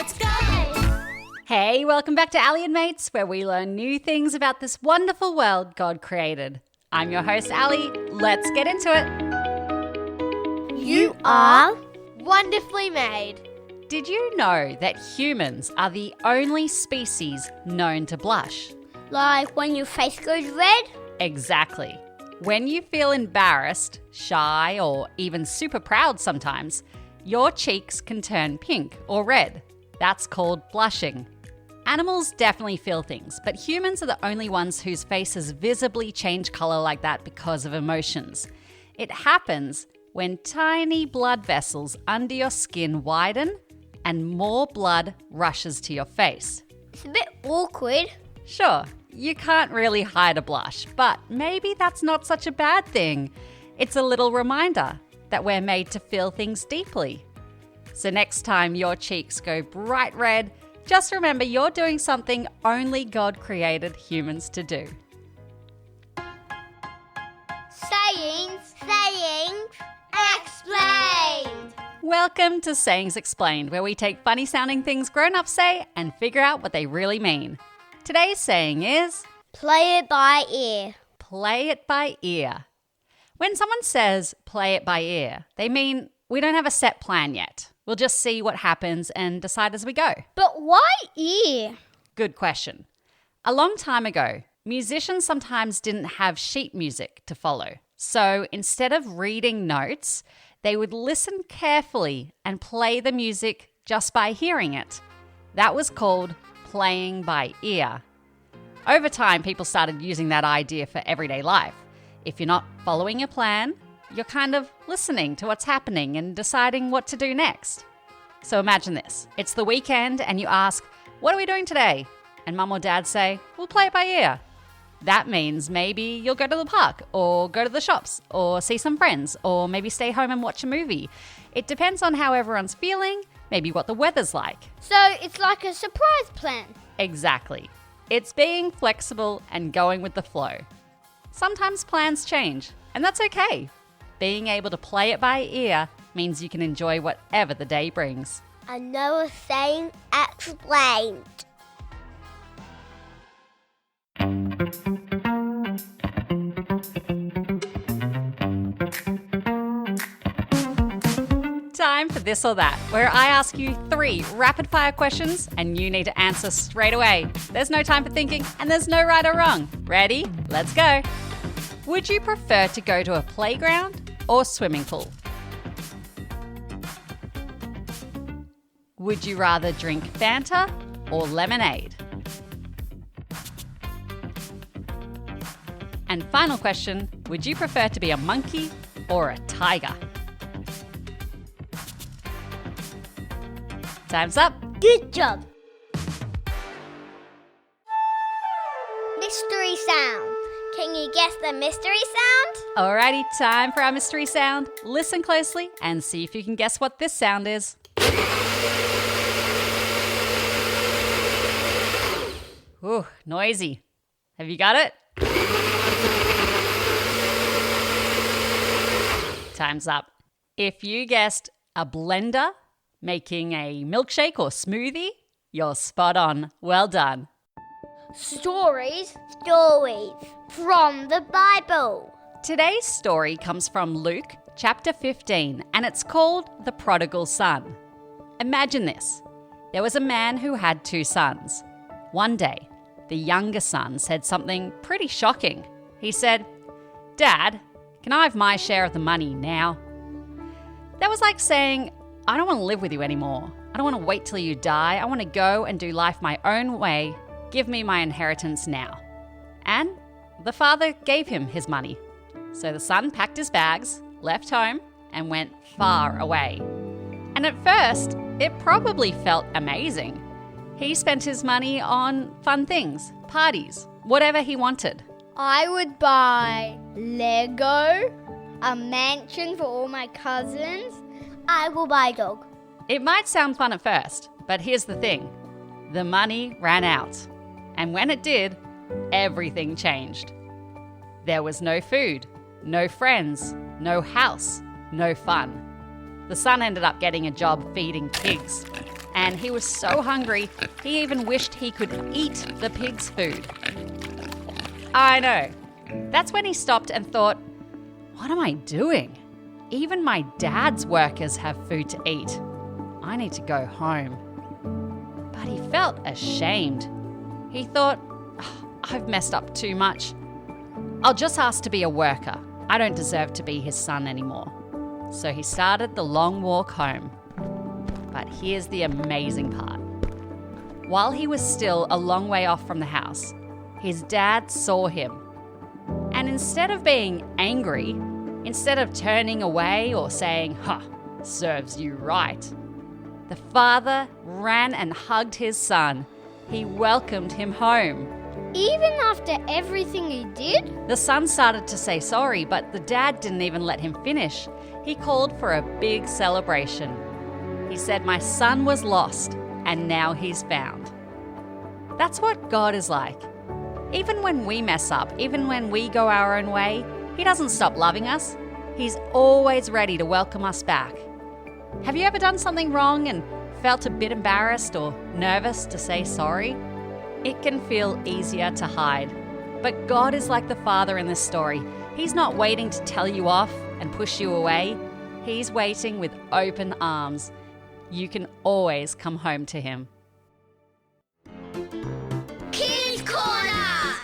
let's go! Hey, welcome back to Ali and Mates, where we learn new things about this wonderful world God created. I'm your host, Ali. Let's get into it. You are wonderfully made. Did you know that humans are the only species known to blush? Like when your face goes red? Exactly. When you feel embarrassed, shy, or even super proud sometimes, your cheeks can turn pink or red. That's called blushing. Animals definitely feel things, but humans are the only ones whose faces visibly change color like that because of emotions. It happens when tiny blood vessels under your skin widen and more blood rushes to your face. It's a bit awkward. Sure, you can't really hide a blush, but maybe that's not such a bad thing. It's a little reminder that we're made to feel things deeply. So next time your cheeks go bright red, just remember you're doing something only God created humans to do. Sayings explained. Welcome to Sayings Explained, where we take funny sounding things grown-ups say and figure out what they really mean. Today's saying is, Play it by ear. play it by ear. When someone says play it by ear, they mean we don't have a set plan yet. We'll just see what happens and decide as we go. But why ear? Good question. A long time ago, musicians sometimes didn't have sheet music to follow. So instead of reading notes, they would listen carefully and play the music just by hearing it. That was called playing by ear. Over time, people started using that idea for everyday life. If you're not following a plan, you're kind of listening to what's happening and deciding what to do next. So imagine this. It's the weekend and you ask, what are we doing today? And mum or dad say, we'll play it by ear. That means maybe you'll go to the park or go to the shops or see some friends or maybe stay home and watch a movie. It depends on how everyone's feeling, maybe what the weather's like. So it's like a surprise plan. Exactly. It's being flexible and going with the flow. Sometimes plans change, and that's okay. Being able to play it by ear means you can enjoy whatever the day brings. Another saying explained. Time for This or That, where I ask you 3 rapid-fire questions and you need to answer straight away. There's no time for thinking and there's no right or wrong. Ready? Let's go. Would you prefer to go to a playground or swimming pool? Would you rather drink Fanta or lemonade? And final question, would you prefer to be a monkey or a tiger? Time's up. Good job. Mystery sound. Can you guess the mystery sound? Alrighty, time for our mystery sound. Listen closely and see if you can guess what this sound is. Ooh, noisy. Have you got it? Time's up. If you guessed a blender making a milkshake or smoothie, you're spot on. Well done. Stories from the Bible. Today's story comes from Luke chapter 15, and it's called The Prodigal Son. Imagine this. There was a man who had 2 sons. One day, the younger son said something pretty shocking. He said, "Dad, can I have my share of the money now?" That was like saying, I don't want to live with you anymore. I don't want to wait till you die. I want to go and do life my own way. Give me my inheritance now. And the father gave him his money. So the son packed his bags, left home, and went far away. And at first, it probably felt amazing. He spent his money on fun things, parties, whatever he wanted. I would buy Lego, a mansion for all my cousins. I will buy a dog. It might sound fun at first, but here's the thing. The money ran out. And when it did, everything changed. There was no food, no friends, no house, no fun. The son ended up getting a job feeding pigs. and he was so hungry he even wished he could eat the pig's food. I know. That's when he stopped and thought, what am I doing? Even my dad's workers have food to eat. I need to go home. But he felt ashamed. He thought, I've messed up too much. I'll just ask to be a worker. I don't deserve to be his son anymore. So he started the long walk home. But here's the amazing part. While he was still a long way off from the house, his dad saw him. And instead of being angry, instead of turning away or saying, serves you right, the father ran and hugged his son. He welcomed him home. Even after everything he did? The son started to say sorry, but the dad didn't even let him finish. He called for a big celebration. He said, my son was lost, and now he's found. That's what God is like. Even when we mess up, even when we go our own way, He doesn't stop loving us. He's always ready to welcome us back. Have you ever done something wrong and felt a bit embarrassed or nervous to say sorry? It can feel easier to hide. But God is like the Father in this story. He's not waiting to tell you off and push you away. He's waiting with open arms. You can always come home to Him. Kids Corner!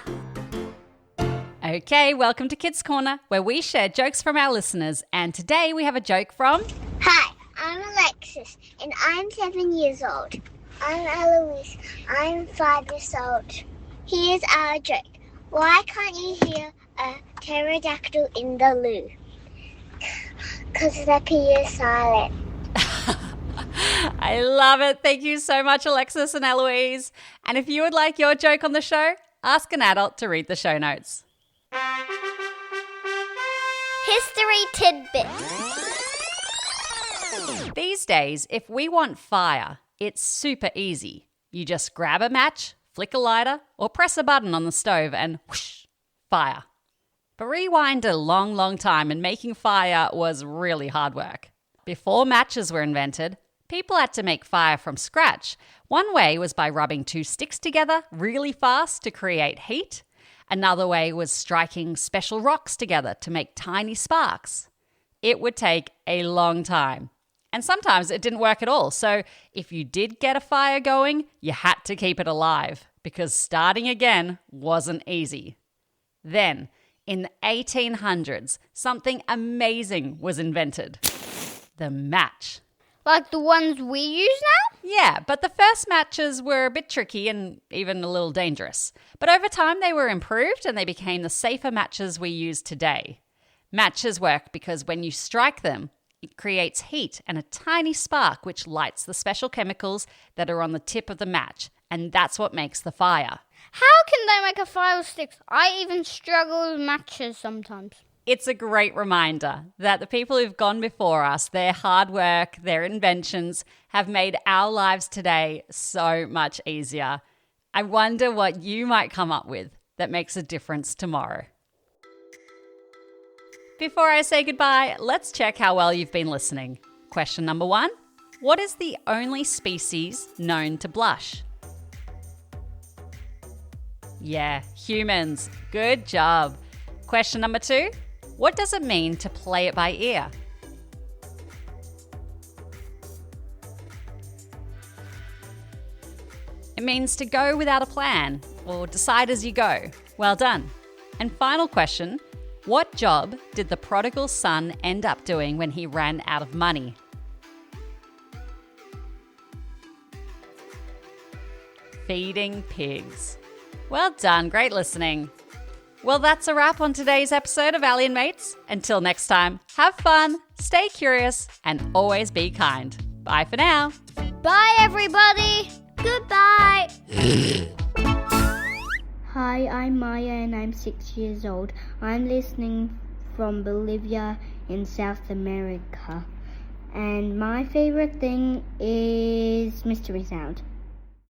Okay, welcome to Kids Corner, where we share jokes from our listeners. And today we have a joke from... Hi, I'm Alexis, and I'm 7 years old. I'm Eloise. I'm 5 years old. Here's our joke. Why can't you hear a pterodactyl in the loo? Because the P is silent. I love it. Thank you so much, Alexis and Eloise. And if you would like your joke on the show, ask an adult to read the show notes. History tidbit. These days, if we want fire, it's super easy. You just grab a match, flick a lighter, or press a button on the stove and whoosh, fire. But rewind a long, long time and making fire was really hard work. Before matches were invented, people had to make fire from scratch. One way was by rubbing two sticks together really fast to create heat. Another way was striking special rocks together to make tiny sparks. It would take a long time. And sometimes it didn't work at all. So if you did get a fire going, you had to keep it alive because starting again wasn't easy. Then, in the 1800s, something amazing was invented. The match. Like the ones we use now? Yeah, but the first matches were a bit tricky and even a little dangerous. But over time they were improved and they became the safer matches we use today. Matches work because when you strike them, it creates heat and a tiny spark which lights the special chemicals that are on the tip of the match, and that's what makes the fire. How can they make a fire with sticks? I even struggle with matches sometimes. It's a great reminder that the people who've gone before us, their hard work, their inventions, have made our lives today so much easier. I wonder what you might come up with that makes a difference tomorrow. Before I say goodbye, let's check how well you've been listening. Question number 1. What is the only species known to blush? Yeah, humans. Good job. Question number 2. What does it mean to play it by ear? It means to go without a plan or decide as you go. Well done. And final question, what job did the prodigal son end up doing when he ran out of money? Feeding pigs. Well done, great listening. Well, that's a wrap on today's episode of Allie and Mates. Until next time, have fun, stay curious, and always be kind. Bye for now. Bye, everybody. Goodbye. Hi, I'm Maya and I'm 6 years old. I'm listening from Bolivia in South America. And my favorite thing is Mystery Sound.